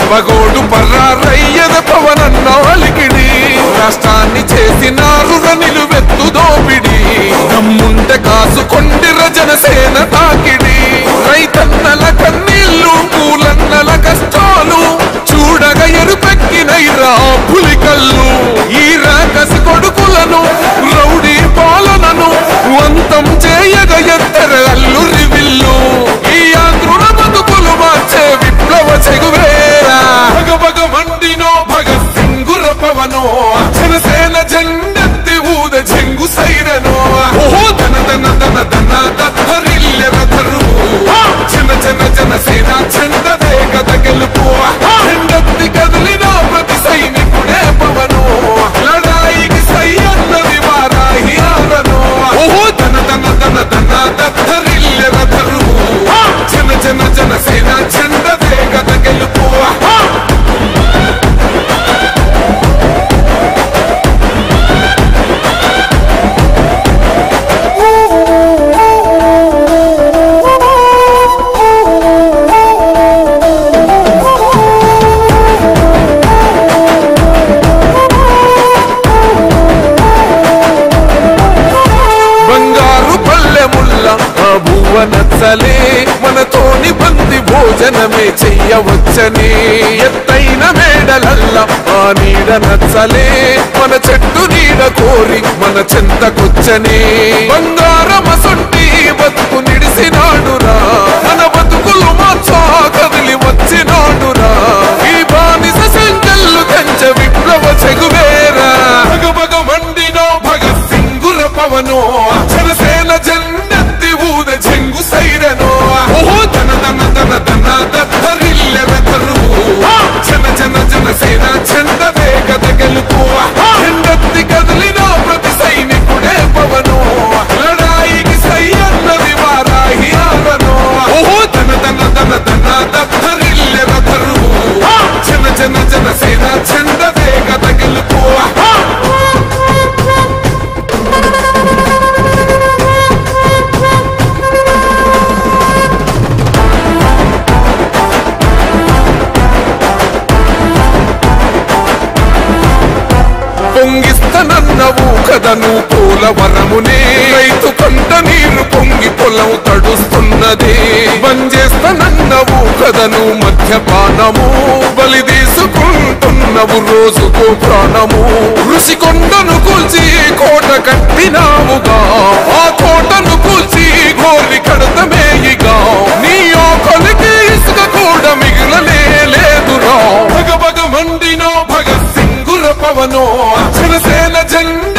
అవగోడు పర్రారయ్యద పవనన్న అలికిడి రాష్ట్రాన్ని చేసినారు నిలువెత్తు దోపిడి దమ్ముంటే కాసుకొండిర జనసేన తాకిడి రైతన్నల కన్నీళ్లు కూలన్నల కష్టాలు చూడగ ఎరుపెక్కినైరా పులికల్లు ఈ రాకసి కొడుకులను రౌడీ పాలనను వంతం చేయగ ఎత్తర అల్లురి విల్లు ఈ ఆంధ్రుల బతుకులు మార్చే విప్లవ చెగువేరా భగభగ మండినో భగత్ సింగుర పవనో జనసేన జెండెత్తి ఊద చెంగు సైరనో ఓహో ధన ధన ధన ధన దత్తరిల్లెర ధరువు జన జన జనసేన చెండదే గద గెలుపు చెండెత్తి కదిలిన ప్రతి సైనికుడే పవనో లడాయికి సై అన్నది వారాహి ఆరనో ఓహో ధన ధన ధన ధన దత్తరిల్లెర ధరువు జన జన జనసేన చెండదే గద గెలుపు నచ్చలే మనతోని బంది భోజనమే చెయ్యవచ్చని ఎత్తైన మేడలల్ల ఆ నీడ నచ్చలే మన చెట్టు నీడ కోరి మన చెంతకొచ్చని బంగారమసొంటి బతుకు నిడిసినాడురా మన బతుకులు మార్చా కదిలి వచ్చినాడురా ఈ బానిస సంకల్లు కంచ విప్లవ చెగువేరా భగభగ మండినో భగత్ సింగుర పవనో జనసేన జెండెత్తి ఊద చెంగు సైరనో ఓహో ధన ధన ధన ధన దత్తరిల్లెర ధరువు జన జన జనసేన చెండదే గద గెలుపు చెండెత్తి కదిలిన ప్రతి సైనికుడే పవనో లడాయికి సై అన్నది వారాహి ఆరనో ఓహో ధన ధన ధన ధన దత్తరిల్లెర ధరువు జన జన జనసేన చెండదే గద గెలుపు పొంగిస్తనన్నవు కదను పోలవరమునే రైతు కంట నీరు పొంగి పొలం తడుస్తున్నది బంజేస్తనన్నవు కదను మద్యపానము బలి తీసుకుంటున్నవు రోజుకు ప్రాణము ఋషికొండను కూల్చి కోట కట్టినావుగా ఆ కోటను కూల్చి గోలి కడతమేయిగా నీ ఆకలికి ఇసుక కూడా మిగిలనే లేదురా భగభగ మండినో భగత్ సింగుర పవనో జనసేన జెండ